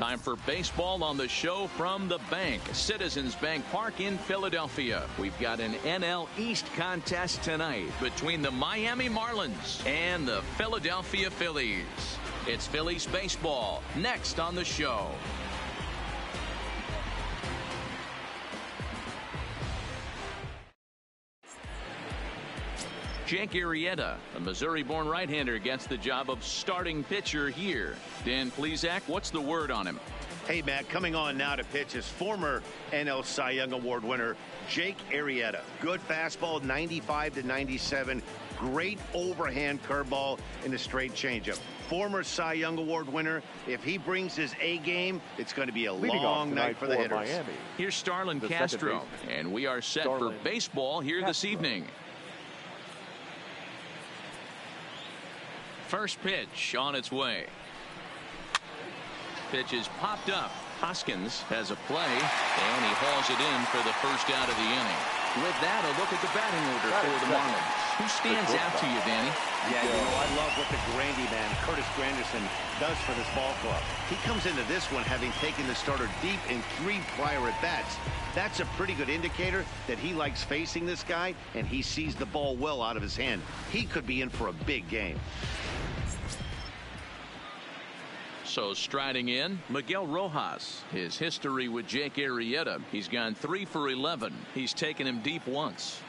Time for baseball on the show from the bank. Citizens Bank Park in Philadelphia. We've got an NL East contest tonight between the Miami Marlins and the Philadelphia Phillies. It's Phillies baseball next on the show. Jake Arrieta, a Missouri-born right-hander, gets the job of starting pitcher here. Dan Plesac, what's the word on him? Hey, Matt, coming on now to pitch is former NL Cy Young Award winner Jake Arrieta. Good fastball, 95 to 97. Great overhand curveball and a straight changeup. Former Cy Young Award winner. If he brings his A game, it's going to be a long night for the hitters. Miami. Here's Starlin Castro, and we are set for baseball here this evening. First pitch on its way. Pitch is popped up. Hoskins has a play, and he hauls it in for the first out of the inning. With that, a look at the batting order for the Marlins. Who stands out to you, Danny? Yeah, you know, I love what the Grandy man, Curtis Granderson, does for this ball club. He comes into this one having taken the starter deep in 3 prior at-bats. That's a pretty good indicator that he likes facing this guy, and he sees the ball well out of his hand. He could be in for a big game. So striding in, Miguel Rojas. His history with Jake Arrieta. He's gone 3 for 11. He's taken him deep once.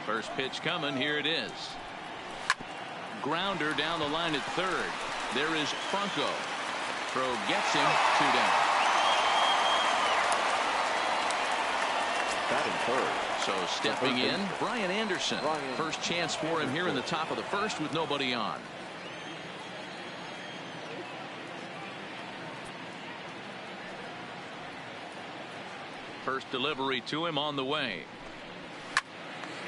First pitch coming. Here it is. Grounder down the line at third. There is Franco. Throw gets him 2 down. Batting third. So stepping in, Brian Anderson. First chance for him here in the top of the first with nobody on. First delivery to him on the way.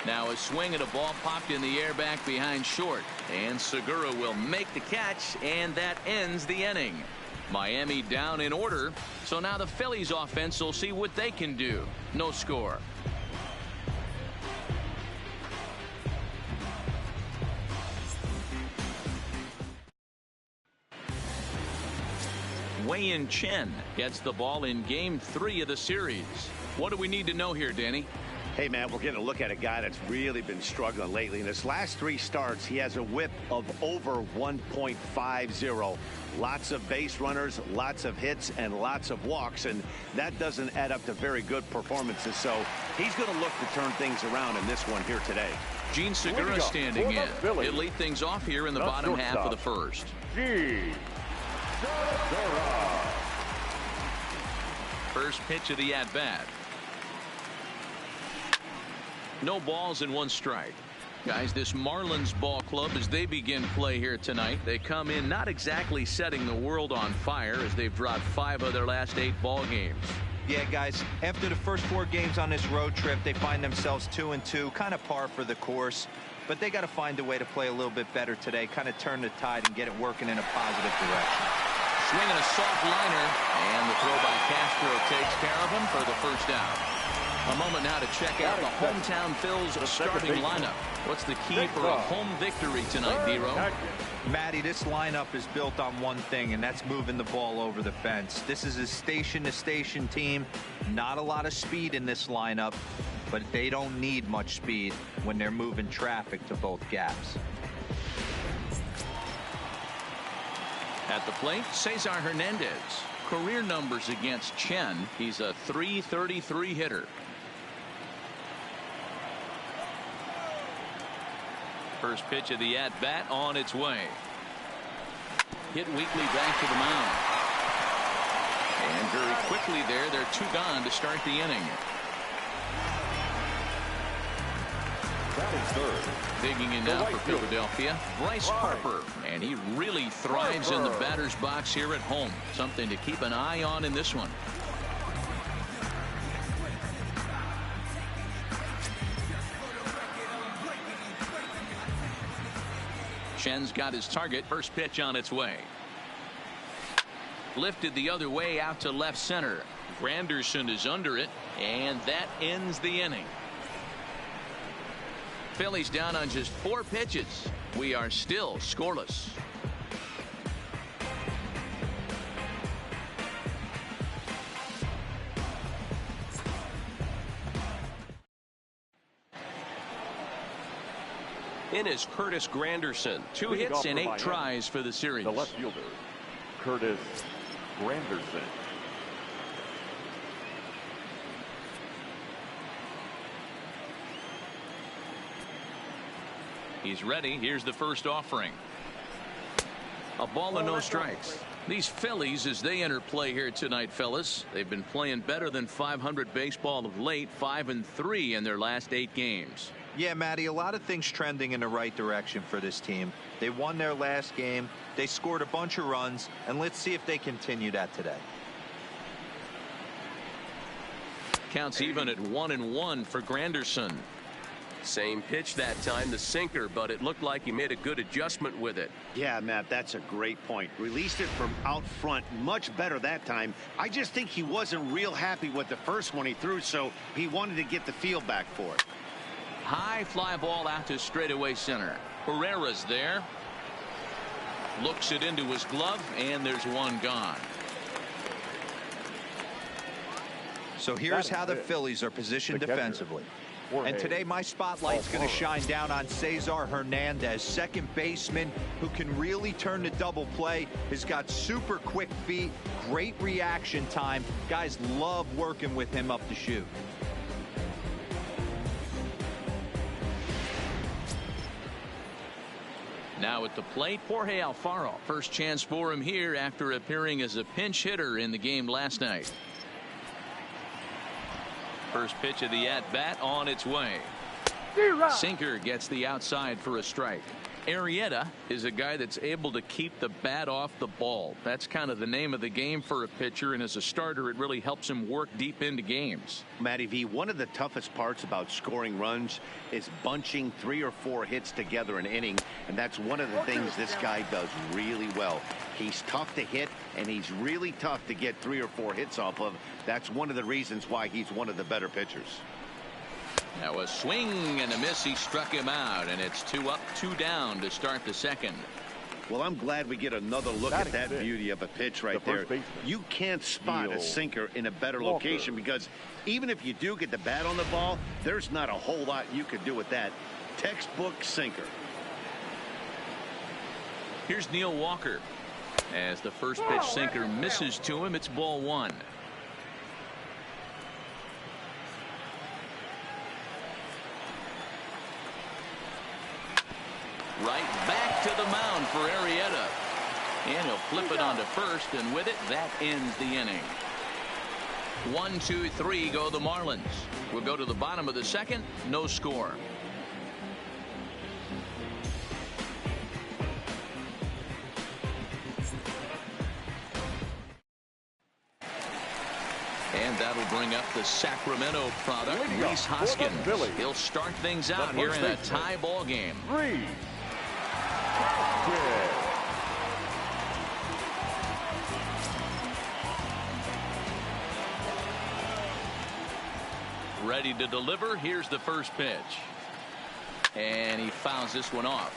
Now a swing and a ball popped in the air back behind short, and Segura will make the catch, and that ends the inning. Miami down in order, so now the Phillies offense will see what they can do. No score. Wei-Yin Chen gets the ball in game 3 of the series. What do we need to know here, Danny? Hey, man, we're getting a look at a guy that's really been struggling lately. In his last 3 starts, he has a whip of over 1.50. Lots of base runners, lots of hits, and lots of walks, and that doesn't add up to very good performances. So he's going to look to turn things around in this one here today. Gene Segura standing in. He'll lead things off here in the bottom half of the first. First pitch of the at-bat. No balls and 1 strike. Guys, this Marlins ball club, as they begin play here tonight, they come in not exactly setting the world on fire as they've dropped 5 of their last 8 ball games. Yeah, guys, after the first 4 games on this road trip, they find themselves 2-2, kind of par for the course. But they got to find a way to play a little bit better today, kind of turn the tide and get it working in a positive direction. Swinging a soft liner, and the throw by Castro takes care of him for the first out. A moment now to check out the hometown Phils starting lineup. What's the key for a home victory tonight, Dero? Matty, this lineup is built on one thing, and that's moving the ball over the fence. This is a station-to-station team. Not a lot of speed in this lineup, but they don't need much speed when they're moving traffic to both gaps. At the plate, Cesar Hernandez. Career numbers against Chen. He's a .333 hitter. First pitch of the at-bat on its way. Hit weakly back to the mound. And very quickly there, they're 2 gone to start the inning. Batting third. Digging in now for Philadelphia, Bryce Harper, and he really thrives in the batter's box here at home. Something to keep an eye on in this one. Shen's got his target. First pitch on its way. Lifted the other way out to left center. Granderson is under it, and that ends the inning. Phillies down on just 4 pitches. We are still scoreless. In is Curtis Granderson. 2 hits and 8 tries for the series. The left fielder, Curtis Granderson. He's ready. Here's the first offering. A ball and no strikes. These Phillies, as they enter play here tonight, fellas, they've been playing better than .500 baseball of late. 5-3 in their last 8 games. Yeah, Matty, a lot of things trending in the right direction for this team. They won their last game. They scored a bunch of runs, and let's see if they continue that today. Counts even at 1-1 for Granderson. Same pitch that time, the sinker, but it looked like he made a good adjustment with it. Yeah, Matt, that's a great point. Released it from out front much better that time. I just think he wasn't real happy with the first one he threw, so he wanted to get the feel back for it. High fly ball out to straightaway center. Herrera's there. Looks it into his glove, and there's one gone. So here's how the Phillies are positioned defensively. And today my spotlight's going to shine down on Cesar Hernandez, second baseman who can really turn the double play. Has got super quick feet, great reaction time. Guys love working with him up the chute. Now at the plate, Jorge Alfaro. First chance for him here after appearing as a pinch hitter in the game last night. First pitch of the at-bat on its way. Sinker gets the outside for a strike. Arrieta is a guy that's able to keep the bat off the ball. That's kind of the name of the game for a pitcher, and as a starter, it really helps him work deep into games. Matty V, one of the toughest parts about scoring runs is bunching 3 or 4 hits together an inning, and that's one of the things this guy does really well. He's tough to hit, and he's really tough to get 3 or 4 hits off of. That's one of the reasons why he's one of the better pitchers. Now a swing and a miss. He struck him out, and it's 2 up, 2 down to start the second. Well, I'm glad we get another look at that beauty of a pitch right there. You can't spot a sinker in a better location, because even if you do get the bat on the ball, there's not a whole lot you could do with that. Textbook sinker. Here's Neil Walker. As the first pitch sinker misses to him, it's ball 1. Right back to the mound for Arrieta. And he'll flip it onto first, and with it, that ends the inning. 1, 2, 3 go the Marlins. We'll go to the bottom of the second. No score. And that'll bring up the Sacramento product, Rhys Hoskins. He'll start things out here in a tie ball game. Ready to deliver. Here's the first pitch. And he fouls this one off.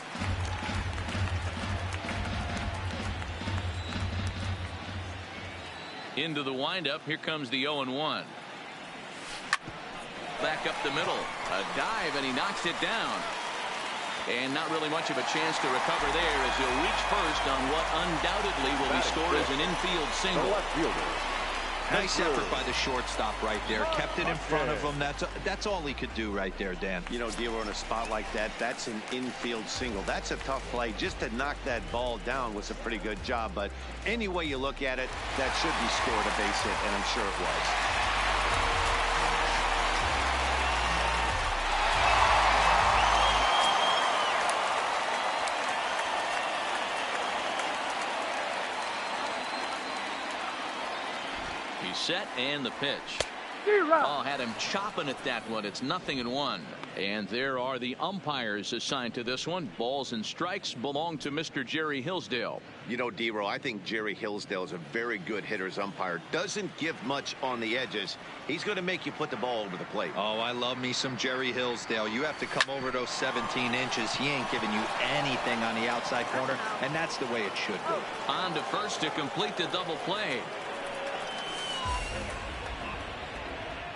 Into the windup. Here comes the 0-1. Back up the middle. A dive, and he knocks it down. And not really much of a chance to recover there, as he'll reach first on what undoubtedly will be scored as an infield single. Nice effort by the shortstop right there. Kept it in front of him. That's all he could do right there, Dan. You know, dealer, in a spot like that, that's an infield single. That's a tough play. Just to knock that ball down was a pretty good job. But any way you look at it, that should be scored a base hit, and I'm sure it was. He's set and the pitch. Oh, had him chopping at that one. It's 0-1. And there are the umpires assigned to this one. Balls and strikes belong to Mr. Jerry Hillsdale. You know, D-Row, I think Jerry Hillsdale is a very good hitter's umpire. Doesn't give much on the edges. He's going to make you put the ball over the plate. Oh, I love me some Jerry Hillsdale. You have to come over those 17 inches. He ain't giving you anything on the outside corner, and that's the way it should be. On to first to complete the double play.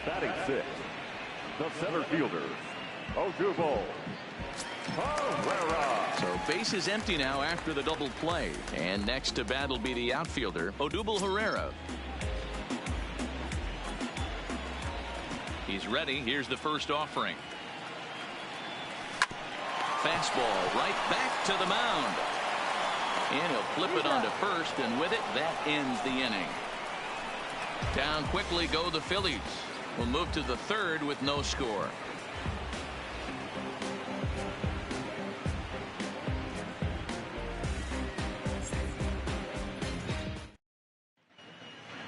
Batting sixth, the center fielder, Odubel Herrera. So base is empty now after the double play. And next to bat will be the outfielder, Odubel Herrera. He's ready. Here's the first offering. Fastball right back to the mound. And he'll flip it onto first, and with it, that ends the inning. Down quickly go the Phillies. We'll move to the third with no score.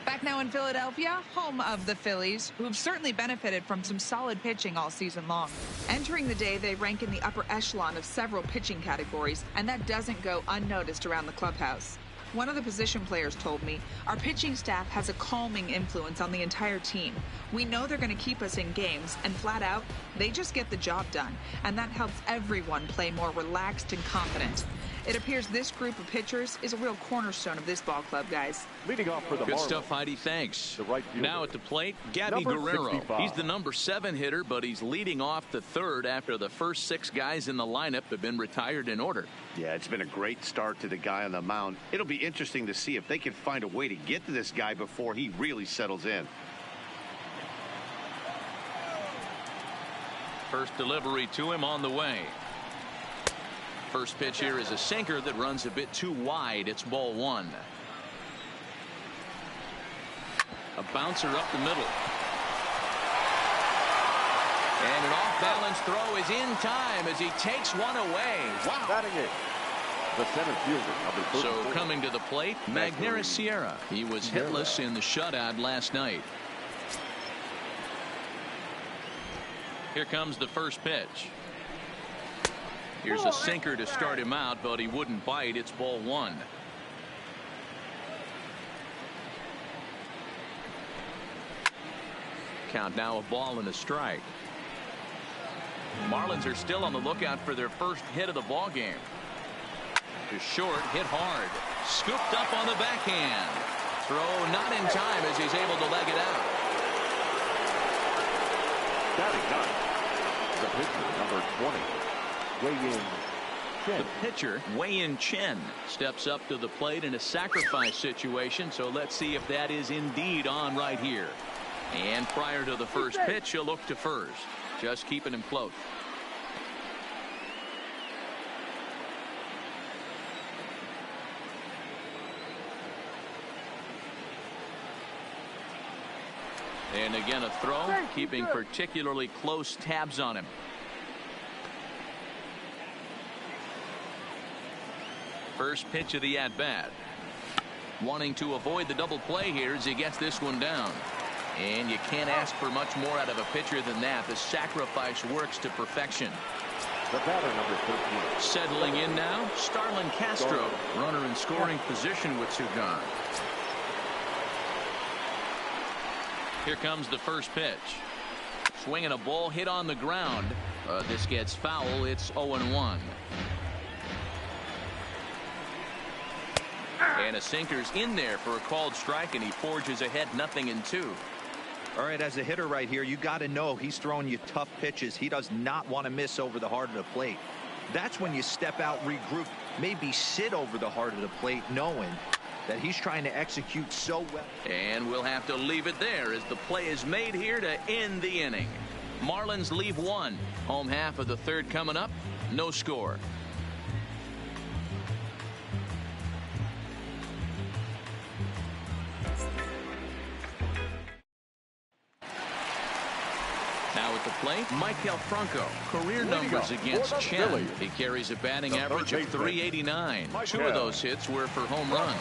Back now in Philadelphia, home of the Phillies, who've certainly benefited from some solid pitching all season long. Entering the day, they rank in the upper echelon of several pitching categories, and that doesn't go unnoticed around the clubhouse. One of the position players told me, our pitching staff has a calming influence on the entire team. We know they're going to keep us in games, and flat out, they just get the job done. And that helps everyone play more relaxed and confident. It appears this group of pitchers is a real cornerstone of this ball club, guys. Leading off for the Good Marlins, stuff, Heidi. Thanks. the right fielder, Now at the plate, Gabby number Guerrero. 65. He's the number 7 hitter, but he's leading off the third after the first 6 guys in the lineup have been retired in order. Yeah, it's been a great start to the guy on the mound. It'll be interesting to see if they can find a way to get to this guy before he really settles in. First delivery to him on the way. First pitch here is a sinker that runs a bit too wide. It's ball 1. A bouncer up the middle. And an off-balance throw is in time as he takes one away. Wow. Batting eighth, the center fielder, number 34. So coming to the plate, Magneuris Sierra. He was hitless in the shutout last night. Here comes the first pitch. Here's a sinker to start him out, but he wouldn't bite. It's ball 1. Count now, a ball and a strike. Marlins are still on the lookout for their first hit of the ball game. To short, hit hard. Scooped up on the backhand. Throw not in time as he's able to leg it out. Batting ninth, the pitcher, number 20. The pitcher, Wei-Yin Chen, steps up to the plate in a sacrifice situation, so let's see if that is indeed on right here. And prior to the first pitch, he'll look to first, just keeping him close. And again, a throw, keeping particularly close tabs on him. First pitch of the at-bat. Wanting to avoid the double play here as he gets this one down. And you can't ask for much more out of a pitcher than that. The sacrifice works to perfection. The batter, number 13. Settling in now, Starlin Castro. Runner in scoring position with 2 gone. Here comes the first pitch. Swinging a ball hit on the ground. This gets foul. It's 0-1. And a sinker's in there for a called strike, and he forges ahead 0-2. All right, as a hitter right here, you got to know he's throwing you tough pitches. He does not want to miss over the heart of the plate. That's when you step out, regroup, maybe sit over the heart of the plate, knowing that he's trying to execute so well. And we'll have to leave it there as the play is made here to end the inning. Marlins leave 1. Home half of the third coming up. No score. Now at the plate, Maikel Franco. Career numbers against Chen. He carries a batting average of .389. 2 of those hits were for home runs.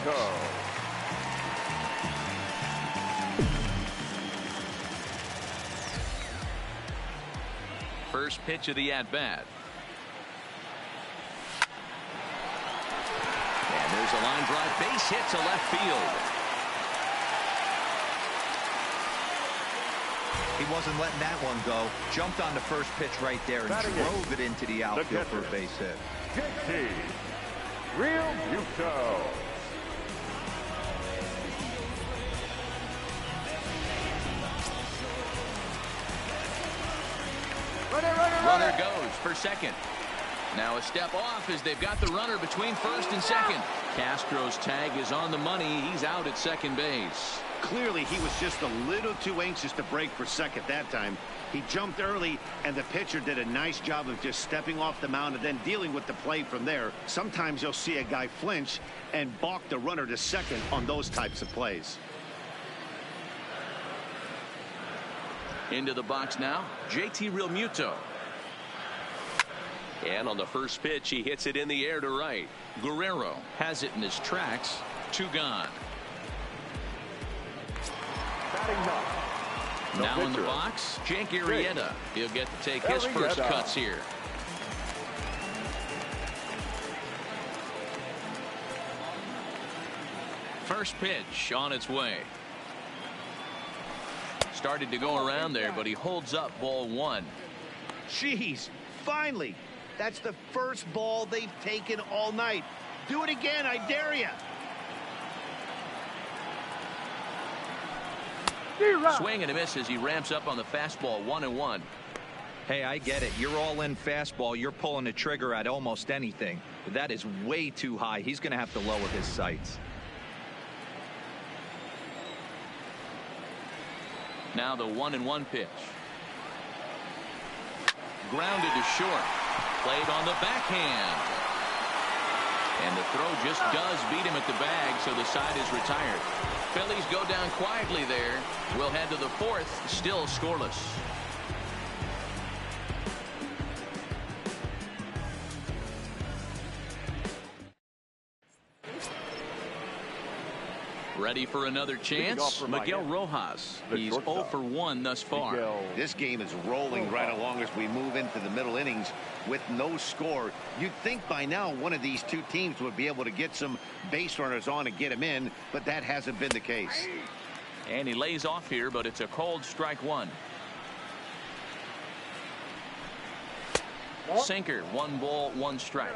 First pitch of the at-bat. And there's a line drive, base hit to left field. He wasn't letting that one go. Jumped on the first pitch right there and drove it into the outfield for a base hit. JT Realmuto. Runner goes for second. Now a step off as they've got the runner between first and second. Castro's tag is on the money. He's out at second base. Clearly, he was just a little too anxious to break for second that time. He jumped early, and the pitcher did a nice job of just stepping off the mound and then dealing with the play from there. Sometimes you'll see a guy flinch and balk the runner to second on those types of plays. Into the box now, JT Realmuto. And on the first pitch, he hits it in the air to right. Guerrero has it in his tracks. 2 gone. Now in the box, Jake Arrieta. He'll get to take his first cuts here. First pitch on its way. Started to go around there, but he holds up ball 1. Jeez, finally. That's the first ball they've taken all night. Do it again, I dare you. Swing and a miss as he ramps up on the fastball. 1-1. Hey, I get it. You're all in fastball. You're pulling the trigger at almost anything. But that is way too high. He's going to have to lower his sights. Now the 1-1 pitch. Grounded to short. Played on the backhand. And the throw just does beat him at the bag, so the side is retired. Phillies go down quietly there. We'll head to the 4th, still scoreless. Ready for another chance? Miguel Rojas. He's 0 for 1 thus far. This game is rolling right along as we move into the middle innings with no score. You'd think by now one of these two teams would be able to get some base runners on and get him in, but that hasn't been the case. And he lays off here, but it's a cold strike 1. Sinker, 1 ball, 1 strike.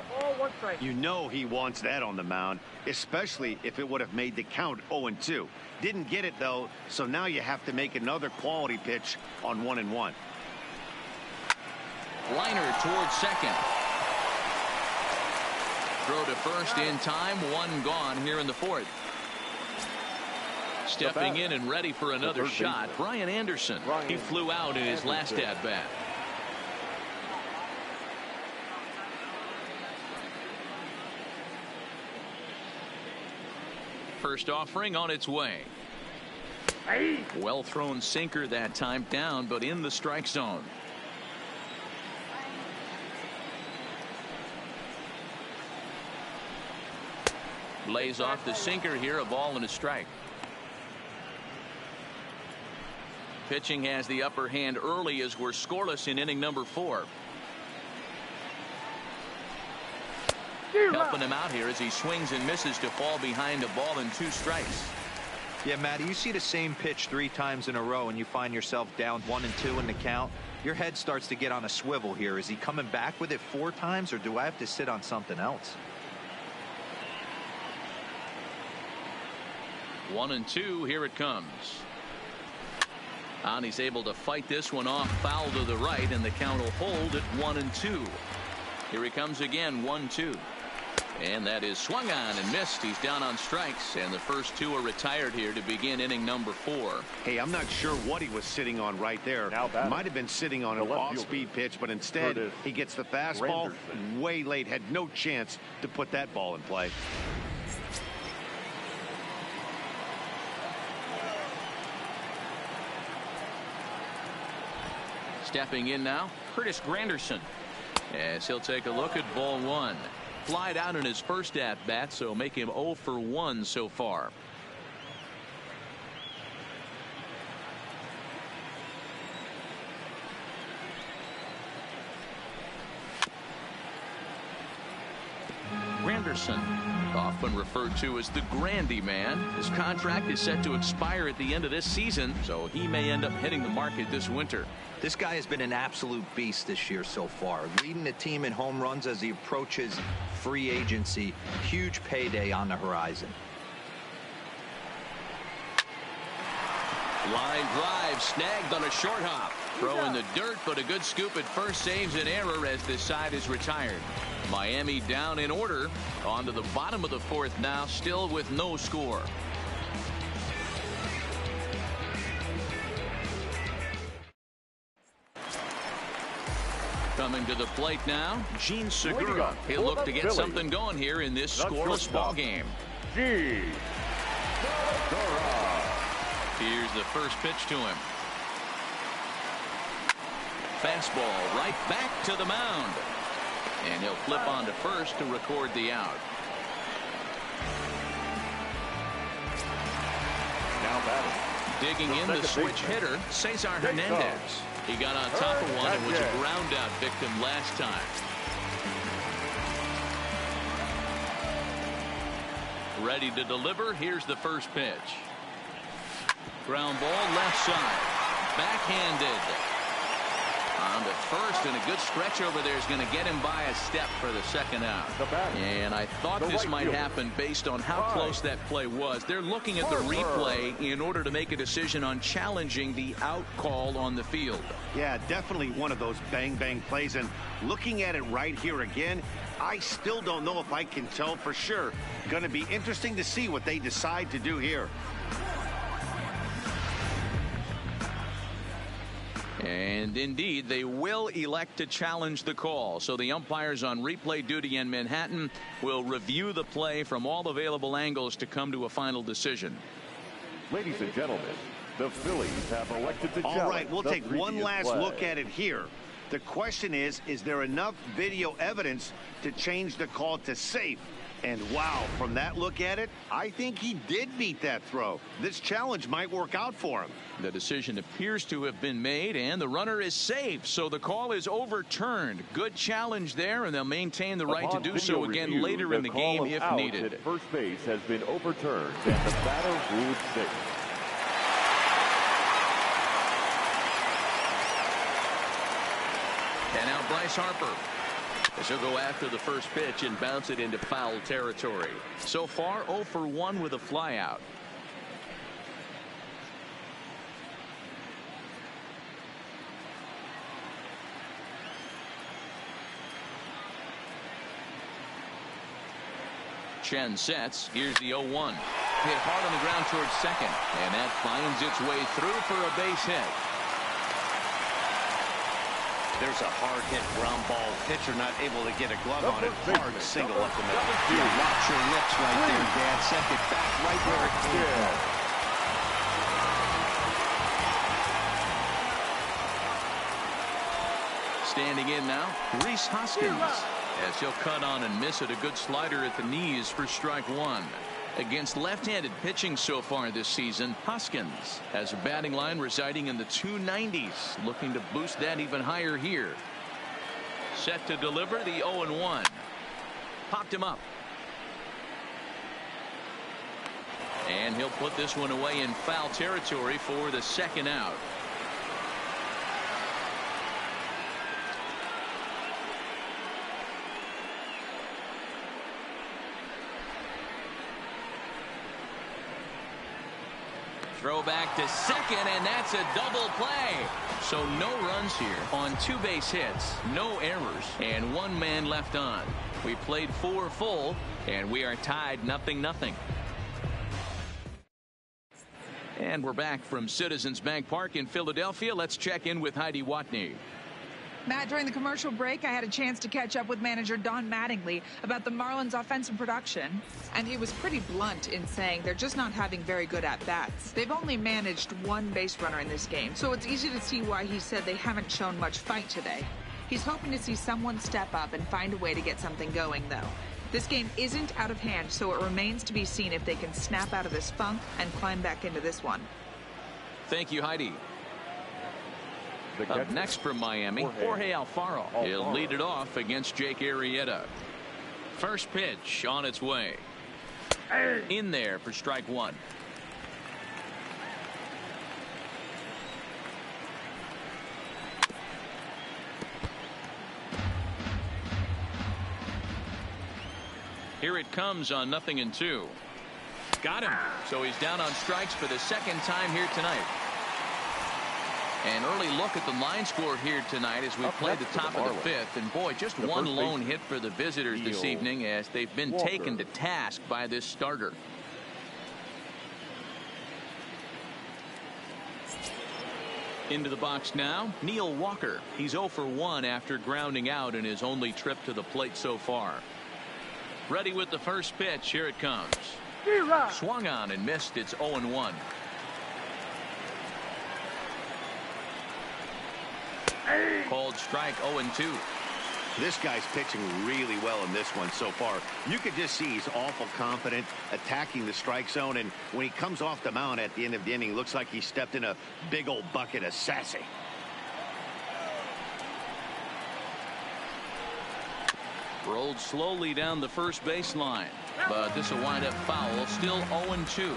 You know he wants that on the mound, especially if it would have made the count 0-2. Didn't get it, though, so now you have to make another quality pitch on 1-1. Liner towards second. Throw to first in time. 1 gone here in the 4th. Stepping in and ready for another shot, Brian Anderson. He flew out in his last at-bat. First offering on its way. Well thrown sinker that time, down but in the strike zone. Lays off the sinker here, a ball and a strike. Pitching has the upper hand early as we're scoreless in inning number 4. Helping him out here as he swings and misses to fall behind a ball and 2 strikes. Yeah, Matty, you see the same pitch 3 times in a row and you find yourself down 1-2 in the count. Your head starts to get on a swivel here. Is he coming back with it 4 times, or do I have to sit on something else? 1-2, here it comes. And he's able to fight this one off, foul to the right, and the count will hold at 1-2. Here he comes again, 1-2. And that is swung on and missed. He's down on strikes, and the first 2 are retired here to begin inning number 4. Hey, I'm not sure what he was sitting on right there. Might have been sitting on an off-speed pitch, but instead he gets the fastball way late. Had no chance to put that ball in play. Stepping in now, Curtis Granderson. As he'll take a look at ball 1. Flied out in his first at-bat, so make him 0 for 1 so far. Patterson, often referred to as the Grandy Man. His contract is set to expire at the end of this season, so he may end up hitting the market this winter. This guy has been an absolute beast this year so far, leading the team in home runs as he approaches free agency. Huge payday on the horizon. Line drive snagged on a short hop. Throw in the dirt, but a good scoop at first saves an error as this side is retired. Miami down in order. On to the bottom of the fourth now, still with no score. Coming to the plate now, Gene Segura. He'll look to get something going here in this scoreless ball game. Gene Segura. Here's the first pitch to him. Fastball right back to the mound. And he'll flip on to first to record the out. Now batting. Digging in the switch hitter, Cesar Hernandez. He got on top of one and was a ground out victim last time. Ready to deliver. Here's the first pitch. Ground ball left side. Backhanded. On to first, and a good stretch over there is going to get him by a step for the second out. And I thought this might happen based on how close that play was. They're looking at the replay in order to make a decision on challenging the out call on the field. Yeah, definitely one of those bang-bang plays. And looking at it right here again, I still don't know if I can tell for sure. Going to be interesting to see what they decide to do here. And indeed, they will elect to challenge the call. So the umpires on replay duty in Manhattan will review the play from all available angles to come to a final decision. Ladies and gentlemen, the Phillies have elected to challenge. All right, we'll take one last look at it here. The question is there enough video evidence to change the call to safe? And wow, from that look at it, I think he did beat that throw. This challenge might work out for him. The decision appears to have been made, and the runner is safe, so the call is overturned. Good challenge there, and they'll maintain the right to do so again later in the game if needed. First base has been overturned, and the batter ruled safe. And now Bryce Harper. As he'll go after the first pitch and bounce it into foul territory. So far 0 for 1 with a flyout. Chen sets. Here's the 0-1. Hit hard on the ground towards second, and that finds its way through for a base hit. There's a hard hit ground ball. Pitcher not able to get a glove on it. Hard single up the middle. Yeah, watch your lips right there, Dad. Sent it back right where it came from. Standing in now, Rhys Hoskins. As he'll cut on and miss it, a good slider at the knees for strike one. Against left-handed pitching so far this season, Hoskins has a batting line residing in the 290s, looking to boost that even higher here. Set to deliver the 0-1. Popped him up. And he'll put this one away in foul territory for the second out. Throw back to second, and that's a double play. So no runs here on 2 base hits, no errors, and 1 man left on. We played 4 full, and we are tied 0-0. And we're back from Citizens Bank Park in Philadelphia. Let's check in with Heidi Watney. Matt, during the commercial break, I had a chance to catch up with manager Don Mattingly about the Marlins' offensive production, and he was pretty blunt in saying they're just not having very good at-bats. They've only managed 1 base runner in this game, so it's easy to see why he said they haven't shown much fight today. He's hoping to see someone step up and find a way to get something going, though. This game isn't out of hand, so it remains to be seen if they can snap out of this funk and climb back into this one. Thank you, Heidi. Up next from Miami, Jorge Alfaro. He'll lead it off against Jake Arrieta. First pitch on its way. In there for strike one. Here it comes on 0-2. Got him. So he's down on strikes for the second time here tonight. An early look at the line score here tonight as we play the top of the fifth. And boy, just one lone hit for the visitors this evening as they've been taken to task by this starter. Into the box now, Neil Walker. He's 0 for 1 after grounding out in his only trip to the plate so far. Ready with the first pitch. Here it comes. Swung on and missed. It's 0-1. Called strike 0-2. This guy's pitching really well in this one so far. You could just see he's awful confident attacking the strike zone, and when he comes off the mound at the end of the inning, looks like he stepped in a big old bucket of sassy. Rolled slowly down the first baseline, but this will wind up foul. Still 0-2.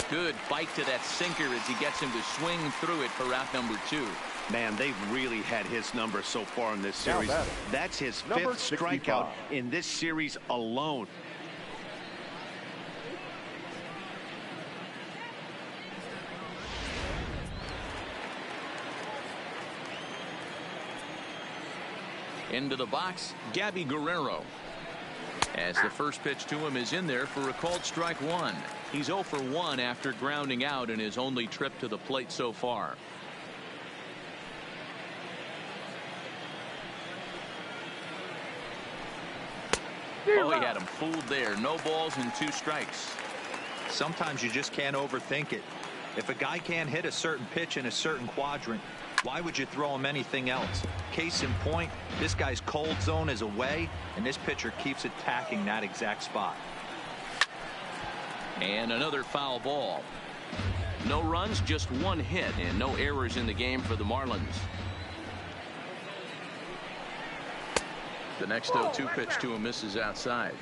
Good bite to that sinker as he gets him to swing through it for out number 2. Man, they've really had his number so far in this series. That's his fifth strikeout in this series alone. Into the box, Gabby Guerrero. As the first pitch to him is in there for a called strike 1. He's 0 for 1 after grounding out in his only trip to the plate so far. Oh, he had him fooled there. No balls and 2 strikes. Sometimes you just can't overthink it. If a guy can't hit a certain pitch in a certain quadrant, why would you throw him anything else? Case in point, this guy's cold zone is away, and this pitcher keeps attacking that exact spot. And another foul ball. No runs, just 1 hit, and no errors in the game for the Marlins. The next 0-2 pitch to him misses outside.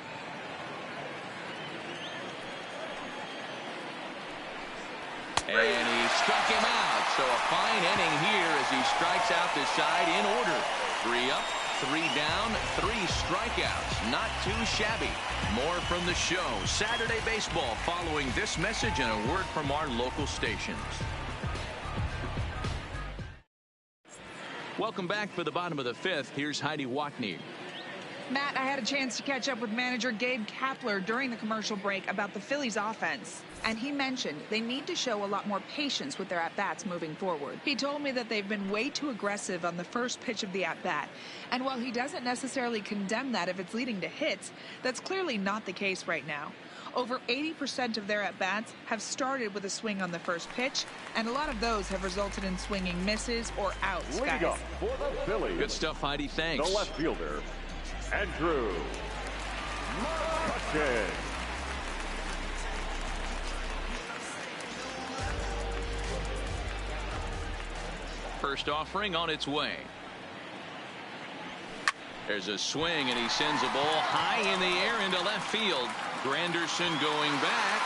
And he struck him out. So a fine inning here as he strikes out the side in order. 3 up, 3 down, 3 strikeouts. Not too shabby. More from the show. Saturday Baseball following this message and a word from our local stations. Welcome back for the bottom of the 5th. Here's Heidi Watney. Matt, I had a chance to catch up with manager Gabe Kapler during the commercial break about the Phillies offense. And he mentioned they need to show a lot more patience with their at-bats moving forward. He told me that they've been way too aggressive on the first pitch of the at-bat. And while he doesn't necessarily condemn that if it's leading to hits, that's clearly not the case right now. Over 80% of their at-bats have started with a swing on the first pitch, and a lot of those have resulted in swinging misses or outs, guys. Leading up for the Phillies, Good stuff, Heidi. Thanks. the left fielder, Andrew McCutchen. First offering on its way. There's a swing, and he sends a ball high in the air into left field. Granderson going back.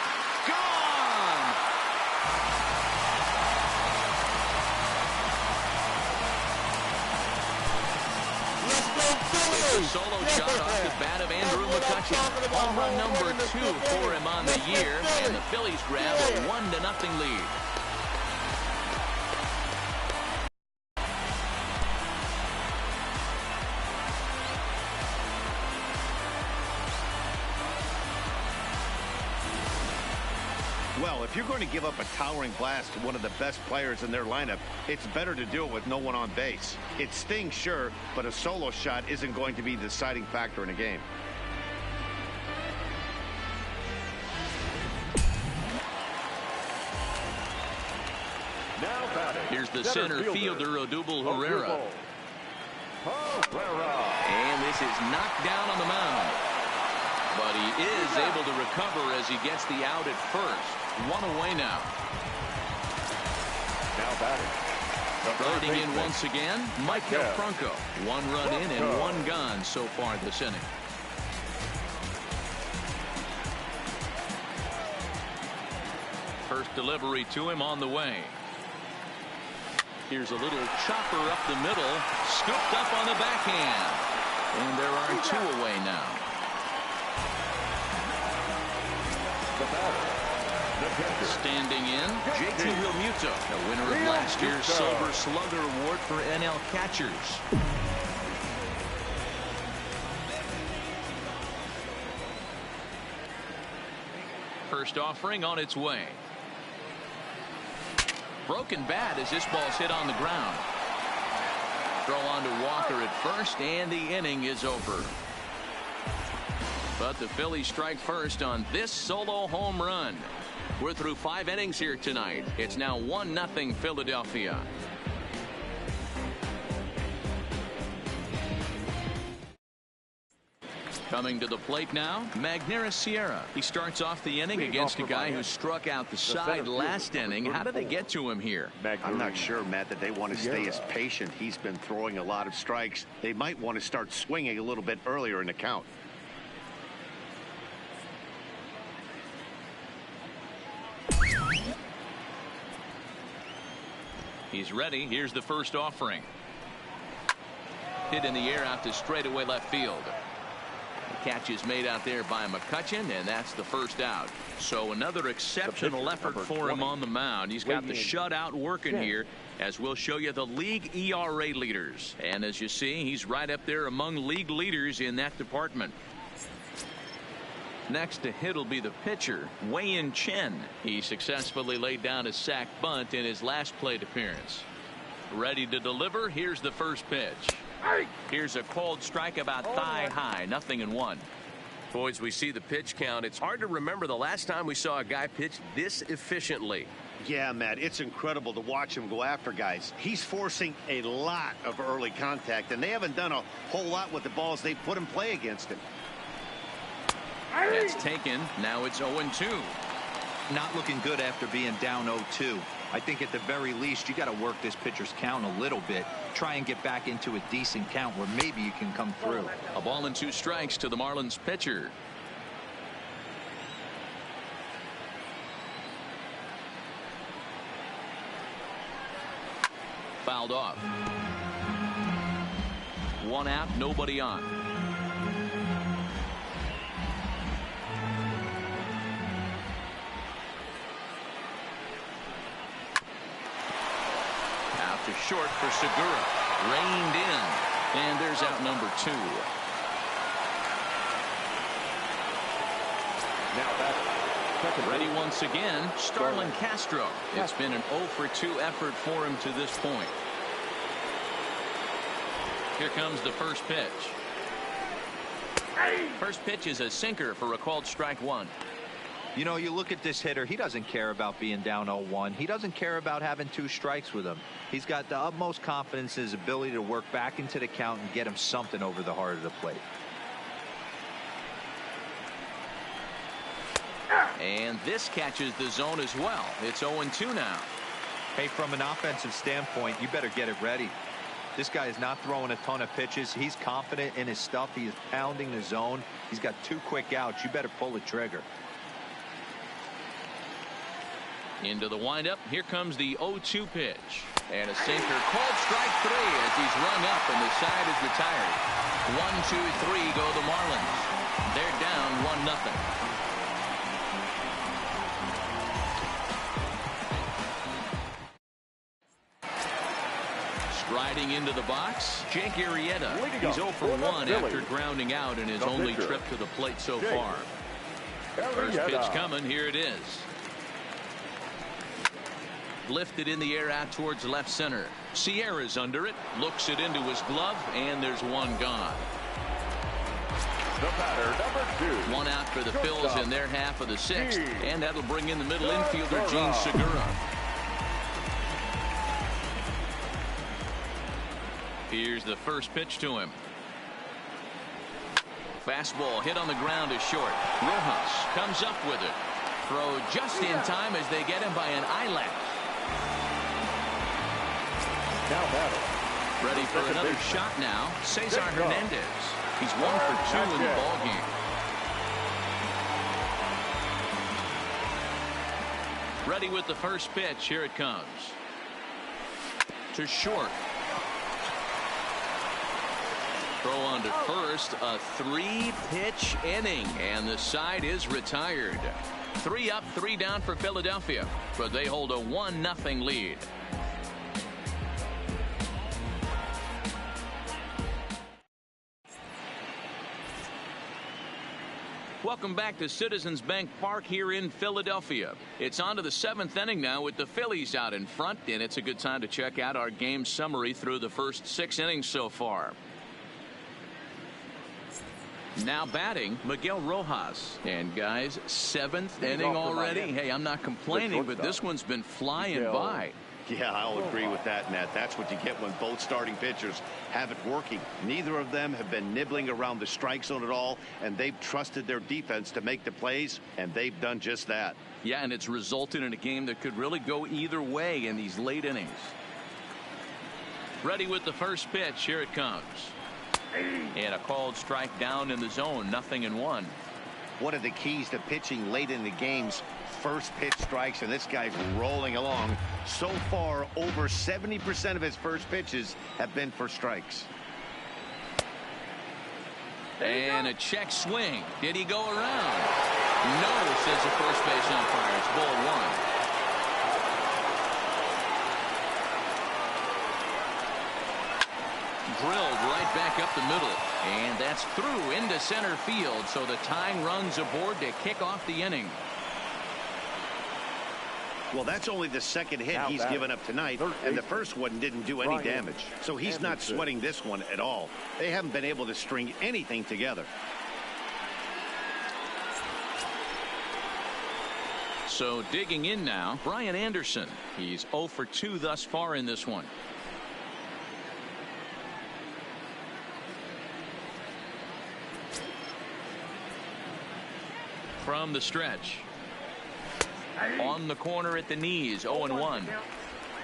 Gone! It's a solo shot off the bat of Andrew McCutchen. Home run number 2 for him on the year, and the Phillies grab a 1-0 lead. Well, if you're going to give up a towering blast to one of the best players in their lineup, it's better to do it with no one on base. It stings, sure, but a solo shot isn't going to be the deciding factor in a game. Now batting. Here's the center fielder, Odubel Herrera. And this is knocked down on the mound. But he is able to recover as he gets the out at first. 1 away now. Now batting, Riding in once again, Michael Franco. 1 run in and 1 gone so far this inning. First delivery to him on the way. Here's a little chopper up the middle, scooped up on the backhand. And there are 2 away now. Standing in, JT Realmuto, the winner of last year's Silver Slugger Award for NL catchers. First offering on its way. Broken bat as this ball's hit on the ground. Throw on to Walker at first, and the inning is over. But the Phillies strike first on this solo home run. We're through 5 innings here tonight. It's now 1-0 Philadelphia. Coming to the plate now, Magneuris Sierra. He starts off the inning against a guy who struck out the side last inning. How did they get to him here? I'm not sure, Matt, that they want to stay as patient. He's been throwing a lot of strikes. They might want to start swinging a little bit earlier in the count. He's ready. Here's the first offering. Hit in the air out to straightaway left field. The catch is made out there by McCutchen, and that's the first out. So another exceptional effort for him on the mound. He's got the shutout working here, as we'll show you the league ERA leaders. And as you see, he's right up there among league leaders in that department. Next to hit will be the pitcher, Wei-Yin Chen. He successfully laid down a sac bunt in his last plate appearance. Ready to deliver. Here's the first pitch. Here's a cold strike about thigh high, 0-1. Boys, we see the pitch count. It's hard to remember the last time we saw a guy pitch this efficiently. Yeah, Matt, it's incredible to watch him go after guys. He's forcing a lot of early contact, and they haven't done a whole lot with the balls they put in play against him. That's taken. Now it's 0-2. Not looking good after being down 0-2. I think at the very least you got to work this pitcher's count a little bit. Try and get back into a decent count where maybe you can come through. A ball and 2 strikes to the Marlins pitcher. Fouled off. 1 out, nobody on. To short for Segura. Reined in. And there's out number 2. Now ready once again, Starlin Castro. It's been an 0-for-2 effort for him to this point. Here comes the first pitch. First pitch is a sinker for a called strike 1. You know, you look at this hitter, he doesn't care about being down 0-1. He doesn't care about having 2 strikes with him. He's got the utmost confidence in his ability to work back into the count and get him something over the heart of the plate. And this catches the zone as well. It's 0-2 now. Hey, from an offensive standpoint, you better get it ready. This guy is not throwing a ton of pitches. He's confident in his stuff. He is pounding the zone. He's got 2 quick outs. You better pull the trigger. Into the windup. Here comes the 0-2 pitch. And a sinker. Called strike 3 as he's rung up and the side is retired. 1-2-3 go the Marlins. They're down 1-0. Striding into the box, Jake Arrieta. He's 0 for 1 after grounding out in his only trip to the plate so far. First pitch coming. Here it is. Lifted in the air out towards left center. Sierra's under it. Looks it into his glove, and there's 1 gone. The batter, number 2. 1 out for the Phils in their half of the 6th, and that'll bring in the middle infielder, Gene Segura. Here's the first pitch to him. Fastball hit on the ground is short. Rojas comes up with it. Throw just in time as they get him by an eyelash. Now batting. Ready for another shot now. Cesar Hernandez. He's 1 for 2 in the ball game. Ready with the first pitch. Here it comes. To short. Throw on to first. A 3-pitch inning, and the side is retired. 3 up, 3 down for Philadelphia, but they hold a 1-0 lead. Welcome back to Citizens Bank Park here in Philadelphia. It's on to the 7th inning now with the Phillies out in front, and it's a good time to check out our game summary through the first 6 innings so far. Now batting, Miguel Rojas. And guys, 7th inning already. Hey, I'm not complaining, but this one's been flying by. Yeah, I'll agree with that, Nat. That's what you get when both starting pitchers have it working. Neither of them have been nibbling around the strike zone at all, and they've trusted their defense to make the plays, and they've done just that. Yeah, and it's resulted in a game that could really go either way in these late innings. Ready with the first pitch. Here it comes. And a called strike down in the zone. 0-1. One of the keys to pitching late in the game's first pitch strikes, and this guy's rolling along. So far, over 70% of his first pitches have been for strikes. And a check swing. Did he go around? No, says the first base umpire. It's ball 1. Drilled right back up the middle, and that's through into center field, so the tying run's aboard to kick off the inning. Well, that's only the second hit he's given up tonight, and the first one didn't do any damage, so he's not sweating this one at all. They haven't been able to string anything together. So digging in now, Brian Anderson. He's 0 for 2 thus far in this one. From the stretch. On the corner at the knees, 0-1.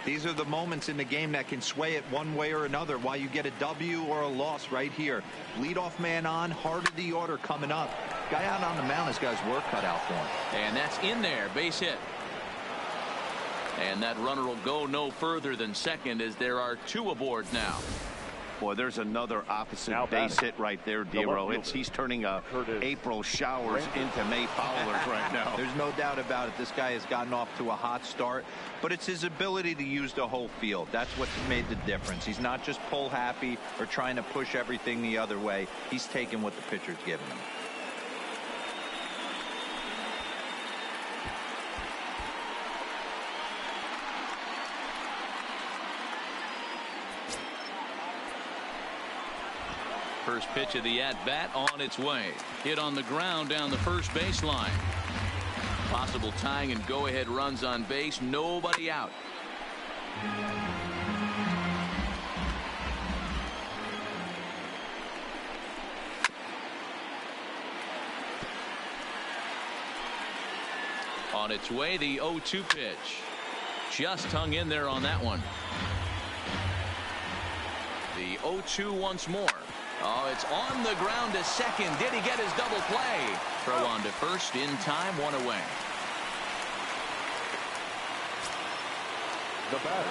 These are the moments in the game that can sway it one way or another, while you get a W or a loss right here. Leadoff man on, heart of the order coming up. Guy out on the mound has got his work cut out for him. And that's in there, base hit. And that runner will go no further than second, as there are 2 aboard now. Boy, there's another opposite base hit right there, Dero. He's turning April showers into May foulers right now. There's no doubt about it. This guy has gotten off to a hot start, but it's his ability to use the whole field. That's what's made the difference. He's not just pull happy or trying to push everything the other way. He's taking what the pitcher's giving him. First pitch of the at-bat on its way. Hit on the ground down the first baseline. Possible tying and go-ahead runs on base. Nobody out. On its way, the 0-2 pitch. Just hung in there on that one. The 0-2 once more. Oh, it's on the ground to second. Did he get his double play? Throw on to first in time, 1 away. The batter.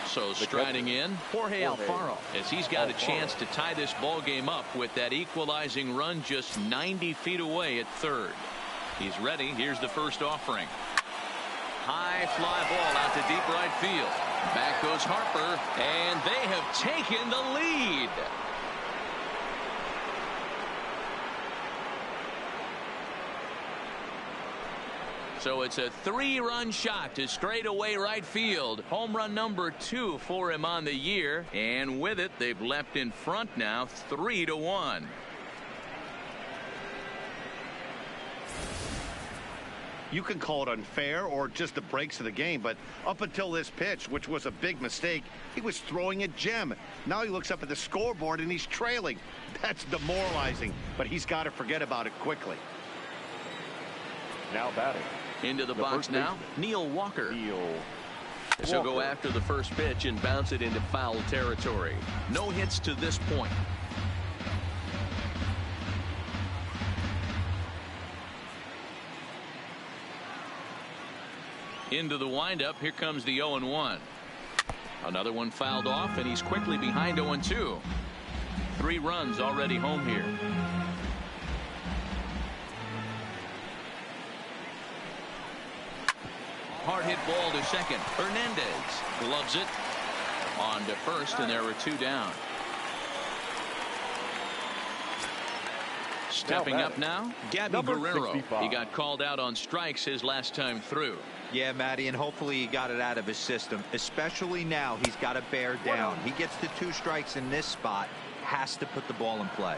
So striding in, Jorge Alfaro, as he's got a chance to tie this ball game up with that equalizing run just 90 feet away at third. He's ready. Here's the first offering. High fly ball out to deep right field. Back goes Harper, and they have taken the lead. So it's a 3-run shot to straightaway right field. Home run number 2 for him on the year. And with it, they've left in front now 3-1. You can call it unfair or just the breaks of the game, but up until this pitch, which was a big mistake, he was throwing a gem. Now he looks up at the scoreboard and he's trailing. That's demoralizing, but he's got to forget about it quickly. Now batting. Into the box now, Neil Walker. So go after the first pitch and bounce it into foul territory. No hits to this point. Into the windup. Here comes the 0-1. Another one fouled off, and he's quickly behind 0-2. 3 runs already home here. Hard hit ball to second. Hernandez gloves it on to first, and there were 2 down. Stepping up now, Gabby Guerrero. 65. He got called out on strikes his last time through. Yeah, Matty, and hopefully he got it out of his system. Especially now, he's got to bear down. He gets the 2 strikes in this spot, has to put the ball in play.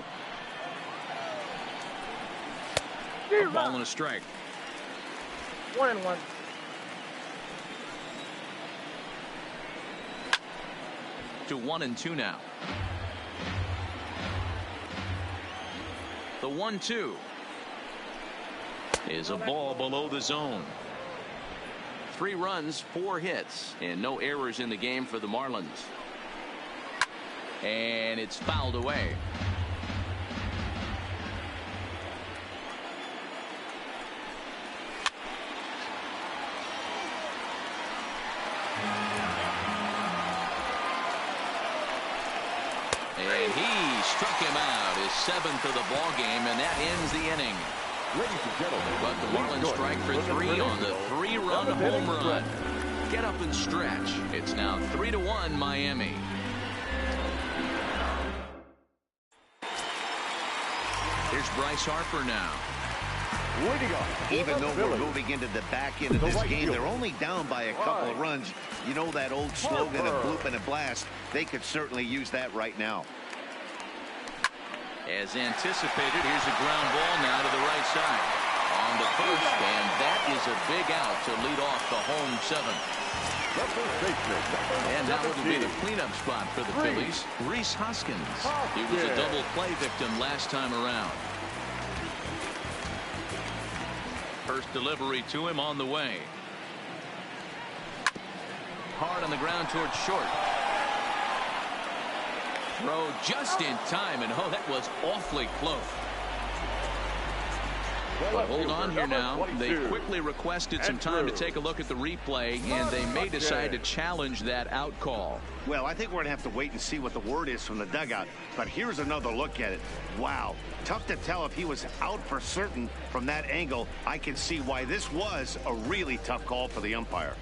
A ball and a strike. 1-1. To 1-2 now. The 1-2 is a ball below the zone. 3 runs, 4 hits, and no errors in the game for the Marlins. And it's fouled away. And he struck him out, his 7th of the ball game, and that ends the inning. Ladies and gentlemen, But the Marlins strike for 3 on the 3-run home run. Get up and stretch. It's now 3-1 Miami. Here's Bryce Harper now. Even though we're moving into the back end of this game, they're only down by a couple of runs. You know that old slogan of bloop and a blast? They could certainly use that right now. As anticipated, here's a ground ball now to the right side. On the first, and that is a big out to lead off the home 7th. And now it'll be the cleanup spot for the Phillies. Rhys Hoskins. He was a double play victim last time around. First delivery to him on the way. Hard on the ground towards short. Throw just in time, and oh, that was awfully close. But hold on here now. They quickly requested some time to take a look at the replay, and they may decide to challenge that out call. Well, I think we're going to have to wait and see what the word is from the dugout. But here's another look at it. Wow. Tough to tell if he was out for certain from that angle. I can see why this was a really tough call for the umpire.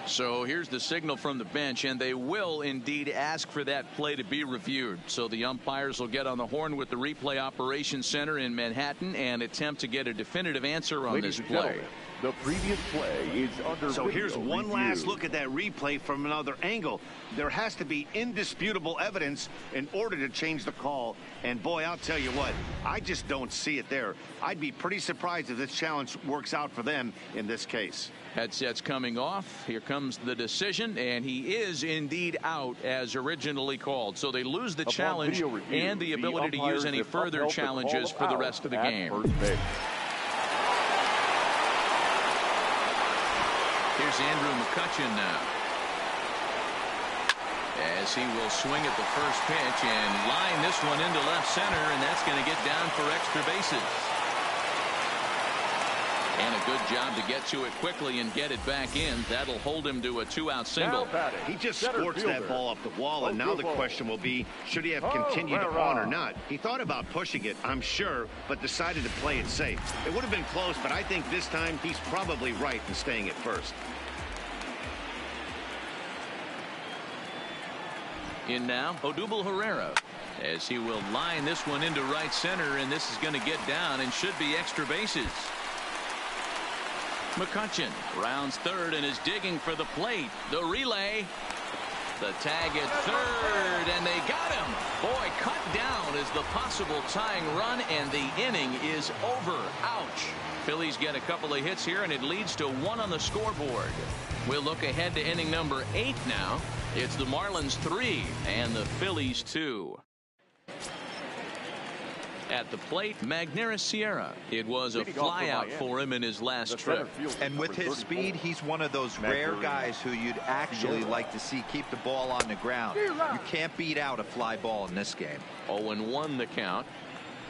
So here's the signal from the bench, and they will indeed ask for that play to be reviewed. So the umpires will get on the horn with the replay operations center in Manhattan and attempt to get a definitive answer on this play. The previous play is under So here's one review. last look at that replay from another angle. There has to be indisputable evidence in order to change the call. And boy, I'll tell you what, I just don't see it there. I'd be pretty surprised if this challenge works out for them in this case. Headsets coming off. Here comes the decision, and he is indeed out as originally called. So they lose the challenge and the ability to use any further challenges for the rest of the game. Here's Andrew McCutchen now, as he will swing at the first pitch and line this one into left center, and that's going to get down for extra bases. And a good job to get to it quickly and get it back in. That'll hold him to a 2-out single. He just scorched that ball off the wall, and now the question will be, should he have continued on or not? He thought about pushing it, I'm sure, but decided to play it safe. It would have been close, but I think this time he's probably right in staying at first. In now, Odubel Herrera, as he will line this one into right center, and this is going to get down and should be extra bases. McCutchen rounds third and is digging for the plate. The relay. The tag at third, and they got him. Boy, cut down is the possible tying run, and the inning is over. Ouch. Phillies get a couple of hits here, and it leads to 1 on the scoreboard. We'll look ahead to inning number 8 now. It's the Marlins 3 and the Phillies 2. At the plate, Magneuris Sierra. It was a flyout for him in his last trip. And with his speed, he's one of those rare guys who you'd actually like to see keep the ball on the ground. You can't beat out a fly ball in this game. 0-1 the count.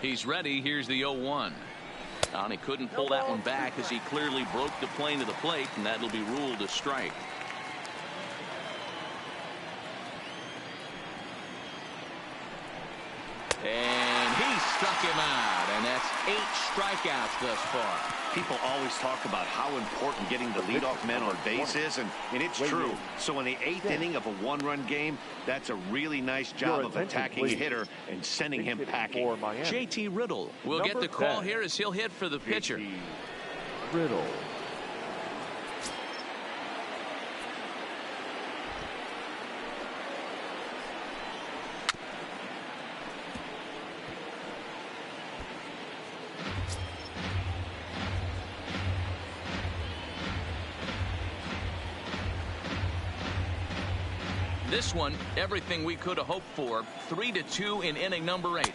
He's ready. Here's the 0-1. And he couldn't pull that one back as he clearly broke the plane to the plate, and that'll be ruled a strike. And he struck him out, and that's 8 strikeouts thus far. People always talk about how important getting the leadoff man on base is, and it's true. So in the 8th inning of a 1-run game, that's a really nice job of attacking a hitter and sending him packing. JT Riddle will get the call here as he'll hit for the pitcher. Riddle. This one, everything we could have hoped for. 3-2 in inning number 8.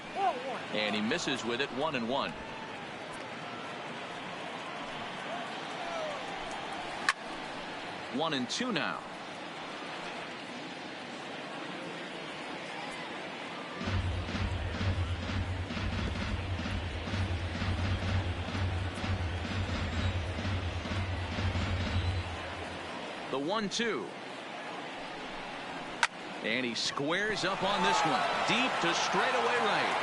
And he misses with it. 1-1. One and two now. The 1-2. And he squares up on this one. Deep to straightaway right.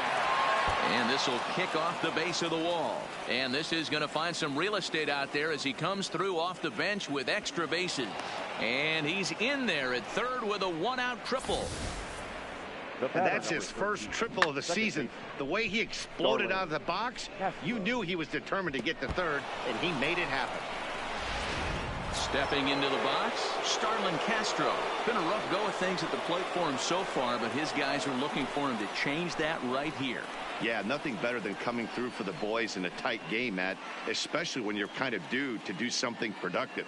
And this will kick off the base of the wall. And this is going to find some real estate out there as he comes through off the bench with extra bases. And he's in there at third with a 1-out triple. And that's his first triple of the season. The way he exploded out of the box, you knew he was determined to get to third, and he made it happen. Stepping into the box, Starlin Castro. Been a rough go of things at the plate for him so far, but his guys are looking for him to change that right here. Yeah, nothing better than coming through for the boys in a tight game, Matt, especially when you're kind of due to do something productive.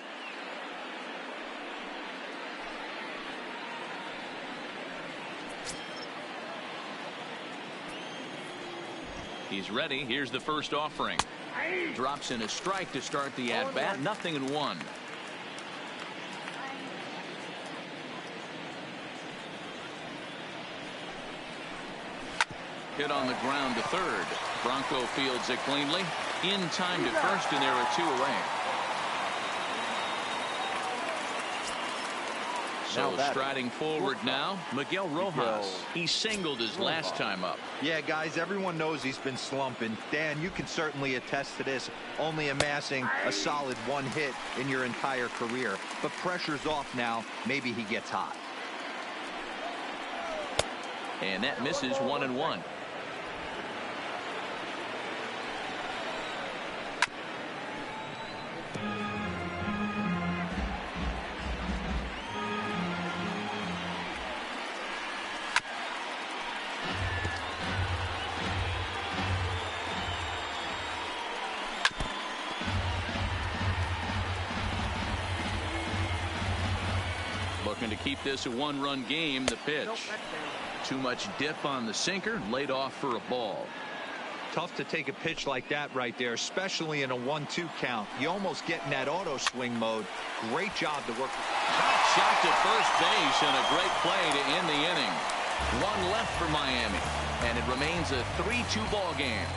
He's ready. Here's the first offering. Drops in a strike to start the at-bat. 0-1. Hit on the ground to third. Bronco fields it cleanly. In time to first, and there are 2 away. So striding forward now, Miguel Rojas. He singled his last time up. Yeah, guys, everyone knows he's been slumping. Dan, you can certainly attest to this, only amassing a solid 1 hit in your entire career. But pressure's off now. Maybe he gets hot. And that misses. 1-1. Looking to keep this a 1-run game. The pitch. Too much dip on the sinker. Laid off for a ball. Tough to take a pitch like that right there, especially in a 1-2 count. You almost get in that auto swing mode. Great job to work. Shot to first base and a great play to end the inning. 1 left for Miami, and it remains a 3-2 ball game.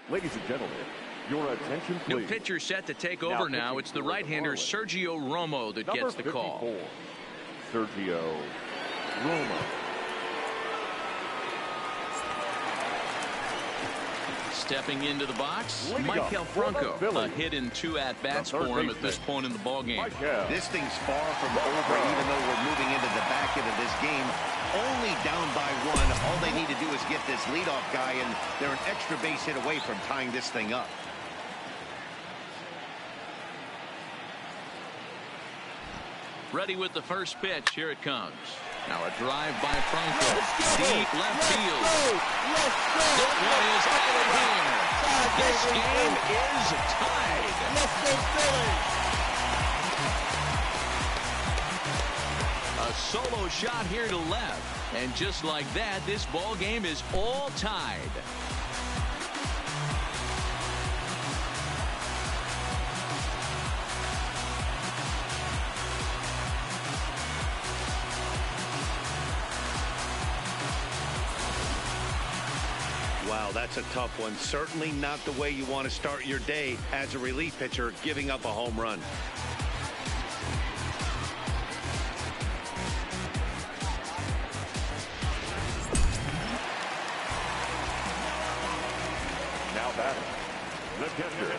Ladies and gentlemen, your attention, please. New pitcher set to take over now. It's the right-hander Sergio Romo that gets the call. Sergio Romo. Stepping into the box, Michael Franco. A hit in 2 at-bats for him at this point in the ball game. This thing's far from over, even though we're moving into the back end of this game. Only down by 1. All they need to do is get this leadoff guy, and they're an extra base hit away from tying this thing up. Ready with the first pitch. Here it comes. Now a drive by Franco. Deep left field. That one is out of here. This game is tied. Let's go Phillies. A solo shot here to left. And just like that, this ball game is all tied. Wow, that's a tough one. Certainly not the way you want to start your day as a relief pitcher, giving up a home run. Now batting, the catcher,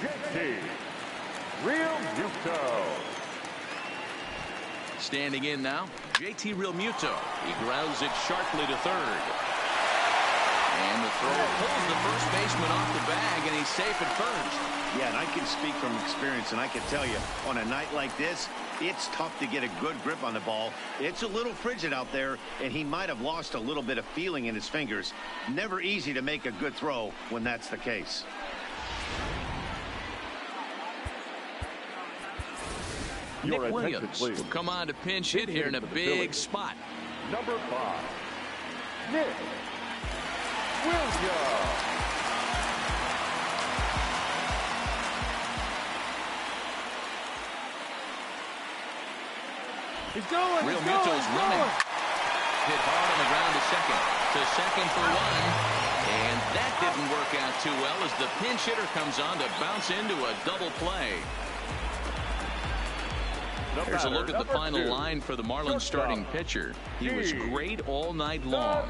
JT Realmuto. Standing in now, JT Realmuto. He grounds it sharply to third. And the throw pulls the first baseman off the bag, and he's safe at first. Yeah, and I can speak from experience, and I can tell you, on a night like this, it's tough to get a good grip on the ball. It's a little frigid out there, and he might have lost a little bit of feeling in his fingers. Never easy to make a good throw when that's the case. Nick Williams will come on to pinch hit here in a big spot. Number 5, Nick Williams. He's going. Realmuto's running. Hit hard on the ground to second for one. And that didn't work out too well as the pinch hitter comes on to bounce into a double play. Here's a look at the final line for the Marlins starting pitcher. He was great all night long.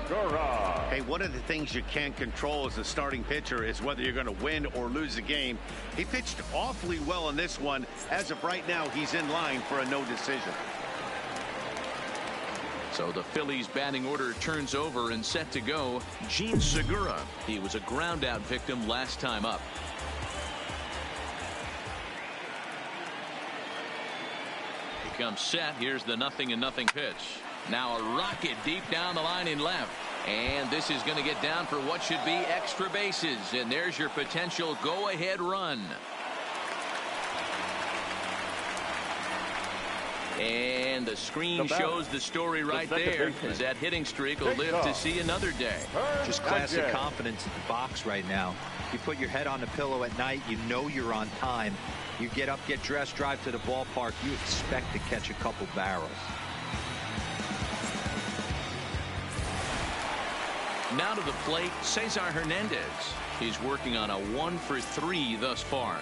Hey, one of the things you can't control as a starting pitcher is whether you're going to win or lose the game. He pitched awfully well in this one. As of right now, he's in line for a no decision. So the Phillies batting order turns over and set to go. Jean Segura. He was a ground out victim last time up. Comes set. Here's the 0-0 pitch. Now a rocket deep down the line in left. And this is going to get down for what should be extra bases. And there's your potential go-ahead run. And the screen shows the story right there as that hitting streak will live to see another day. Just classic confidence in the box right now. You put your head on the pillow at night, you know you're on time. You get up, get dressed, drive to the ballpark, you expect to catch a couple barrels. Now to the plate, Cesar Hernandez. He's working on a 1-for-3 thus far.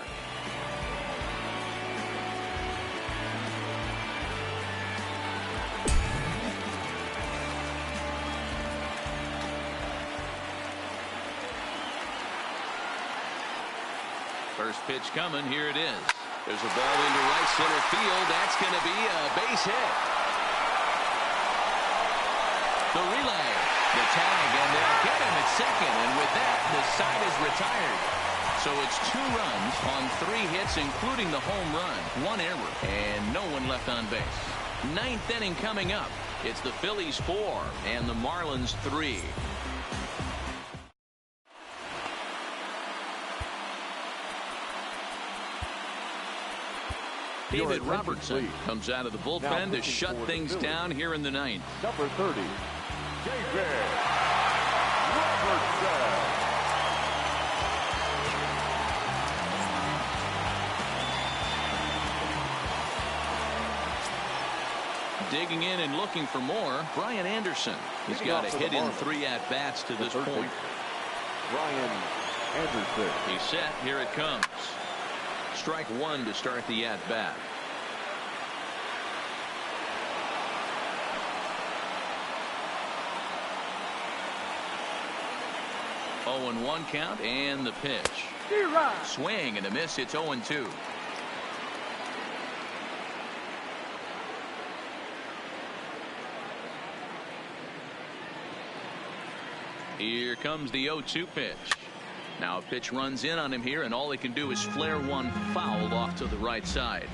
First pitch coming. Here it is. There's a ball into right center field. That's going to be a base hit. The relay, the tag, and they'll get him at second. And with that, the side is retired. So it's 2 runs on 3 hits, including the home run. 1 error, and no one left on base. 9th inning coming up. It's the Phillies 4 and the Marlins 3. David Robertson comes out of the bullpen to shut things down here in the 9th. Number 30, David Robertson. Digging in and looking for more, Brian Anderson. He's got a hit in 3 at-bats to this point. Brian Anderson. He's set. Here it comes. Strike 1 to start the at-bat. Oh, 0-1 count and the pitch. Swing and a miss. It's 0-2. Here comes the 0-2 pitch. Now a pitch runs in on him here, and all he can do is flare one foul off to the right side.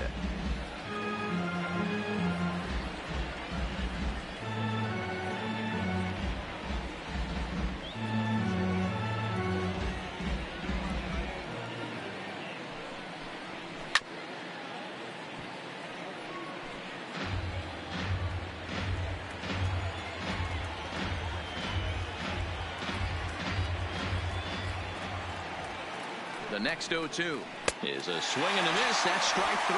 The next 0-2 is a swing and a miss. That's strike 3.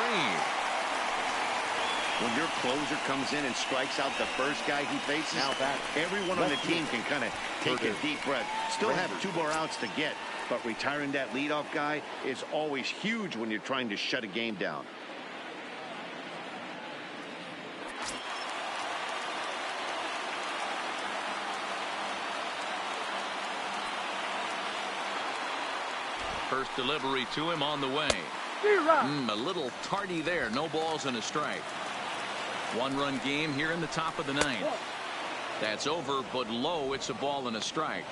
When your closer comes in and strikes out the first guy he faces, Now back. everyone on the team can kind of take a deep breath. Still have 2 more outs to get, but retiring that leadoff guy is always huge when you're trying to shut a game down. First delivery to him on the way. A little tardy there. No balls and a strike. 1-run game here in the top of the 9th. That's over, but low. It's a ball and a strike.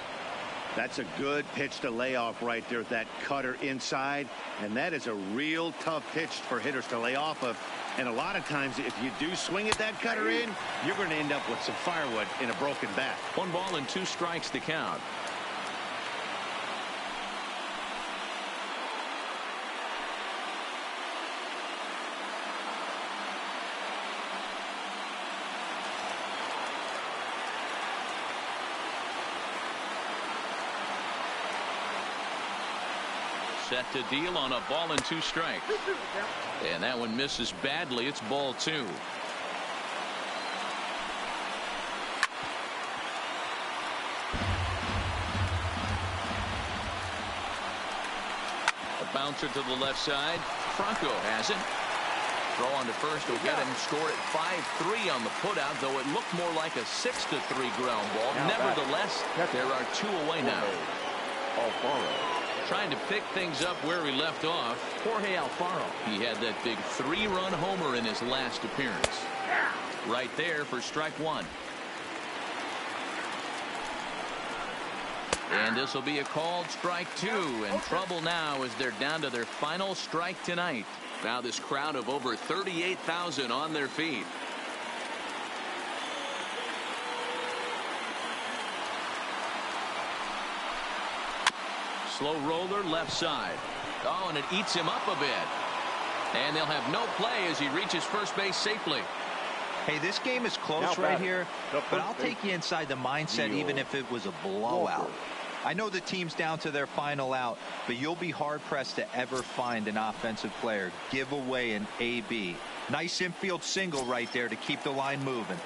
That's a good pitch to lay off right there. That cutter inside, and that is a real tough pitch for hitters to lay off of. And a lot of times, if you do swing at that cutter in, you're going to end up with some firewood in a broken bat. 1 ball and 2 strikes to count. Set to deal on a ball and 2 strikes. And that one misses badly. It's ball 2. A bouncer to the left side. Franco has it. Throw on to first will get him. Score at 5-3 on the putout, though it looked more like a 6-3 ground ball. Nevertheless, there are 2 away now. Trying to pick things up where he left off. Jorge Alfaro. He had that big 3-run homer in his last appearance. Right there for strike 1. And this will be a called strike 2. And trouble now as they're down to their final strike tonight. Now this crowd of over 38,000 on their feet. Slow roller left side. Oh, and it eats him up a bit. And they'll have no play as he reaches first base safely. Hey, this game is close right here, but I'll take you inside the mindset even if it was a blowout. I know the team's down to their final out, but you'll be hard-pressed to ever find an offensive player give away an AB. Nice infield single right there to keep the line moving.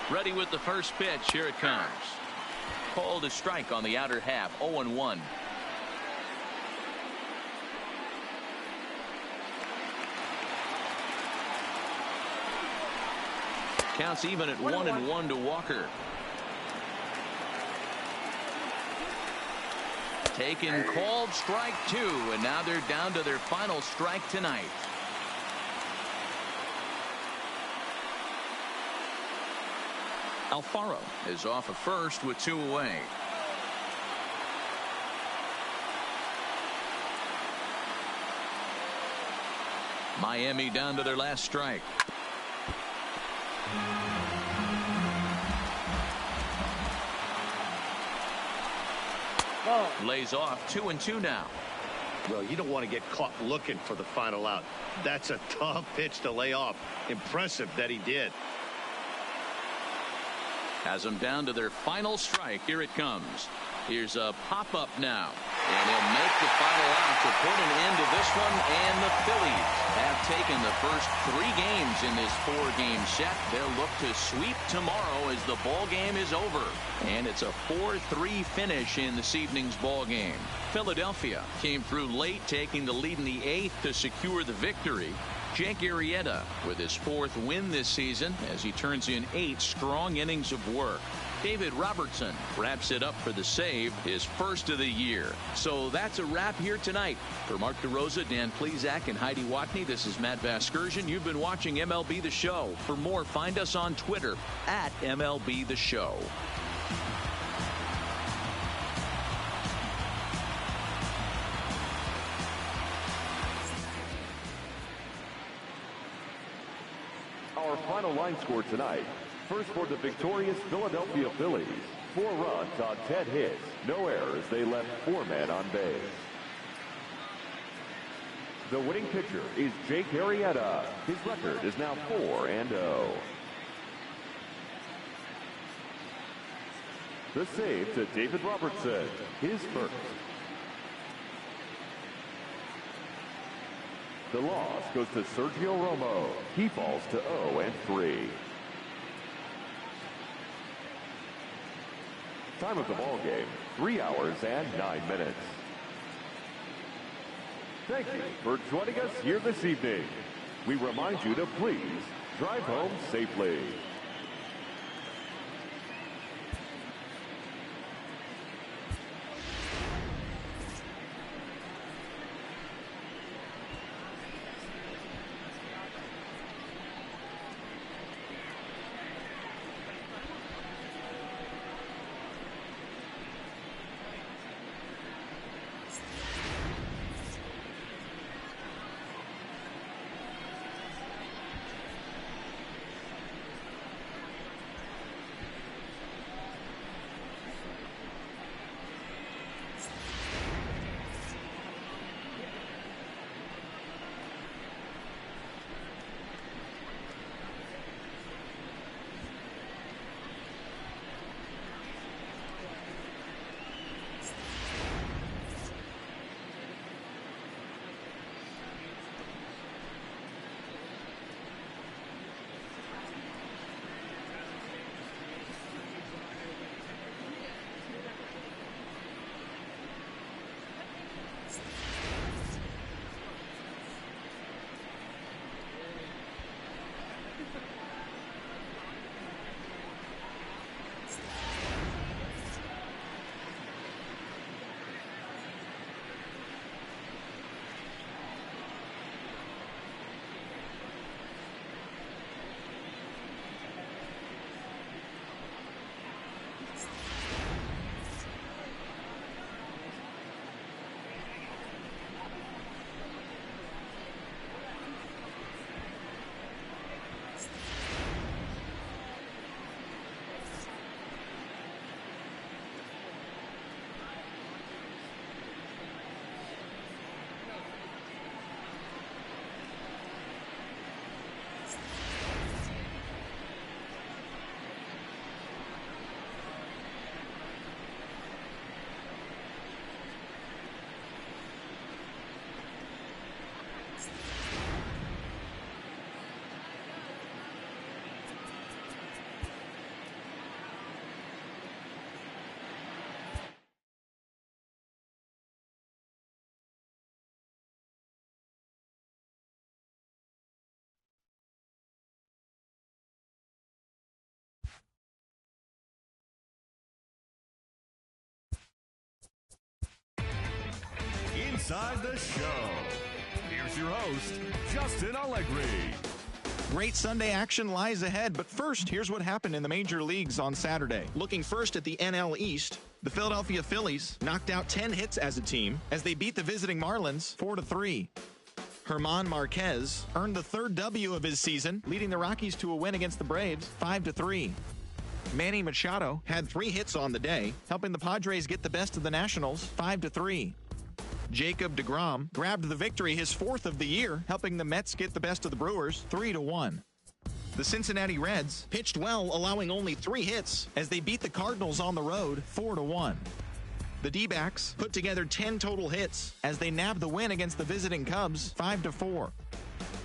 Ready with the first pitch. Here it comes. Called a strike on the outer half. 0-1. Counts even at 1-1 to Walker. Taken, called strike 2, and now they're down to their final strike tonight. Alfaro is off of first with 2 away. Miami down to their last strike. Lays off 2-2 now. Well, you don't want to get caught looking for the final out. That's a tough pitch to lay off. Impressive that he did. Has them down to their final strike. Here it comes. Here's a pop-up now. And he'll make the final out to put an end to this one. And the Phillies have taken the first 3 games in this 4-game set. They'll look to sweep tomorrow as the ball game is over. And it's a 4-3 finish in this evening's ball game. Philadelphia came through late, taking the lead in the 8th to secure the victory. Jake Arrieta with his 4th win this season as he turns in 8 strong innings of work. David Robertson wraps it up for the save, his first of the year. So that's a wrap here tonight. For Mark DeRosa, Dan Plesac, and Heidi Watney, this is Matt Vasgersian. You've been watching MLB The Show. For more, find us on Twitter at MLB The Show. Our final line score tonight. First for the victorious Philadelphia Phillies. 4 runs on 10 hits. No errors. They left 4 men on base. The winning pitcher is Jake Arrieta. His record is now 4-0. The save to David Robertson, his first. The loss goes to Sergio Romo. He falls to 0-3. Time of the ball game, 3 hours and 9 minutes. Thank you for joining us here this evening. We remind you to please drive home safely. Inside the show. Here's your host, Justin Allegri. Great Sunday action lies ahead, but first, here's what happened in the major leagues on Saturday. Looking first at the NL East, the Philadelphia Phillies knocked out 10 hits as a team as they beat the visiting Marlins 4-3. German Marquez earned the third W of his season, leading the Rockies to a win against the Braves 5-3. Manny Machado had 3 hits on the day, helping the Padres get the best of the Nationals 5-3. Jacob deGrom grabbed the victory, his 4th of the year, helping the Mets get the best of the Brewers 3-1. The Cincinnati Reds pitched well, allowing only 3 hits as they beat the Cardinals on the road 4-1. The D-backs put together 10 total hits as they nabbed the win against the visiting Cubs 5-4.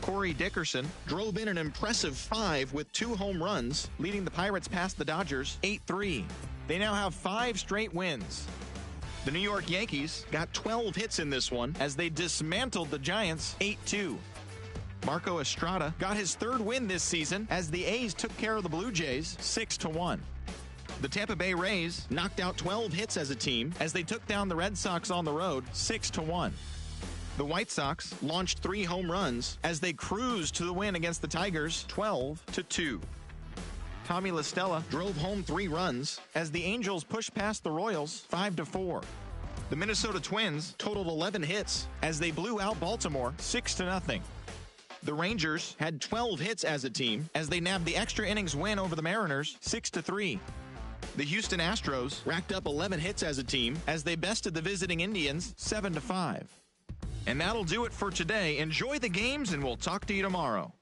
Corey Dickerson drove in an impressive 5 with 2 home runs, leading the Pirates past the Dodgers 8-3. They now have 5 straight wins. The New York Yankees got 12 hits in this one as they dismantled the Giants 8-2. Marco Estrada got his 3rd win this season as the A's took care of the Blue Jays 6-1. The Tampa Bay Rays knocked out 12 hits as a team as they took down the Red Sox on the road 6-1. The White Sox launched 3 home runs as they cruised to the win against the Tigers 12-2. Tommy La Stella drove home 3 runs as the Angels pushed past the Royals 5-4. The Minnesota Twins totaled 11 hits as they blew out Baltimore 6-0. The Rangers had 12 hits as a team as they nabbed the extra innings win over the Mariners 6-3. The Houston Astros racked up 11 hits as a team as they bested the visiting Indians 7-5. And that'll do it for today. Enjoy the games, and we'll talk to you tomorrow.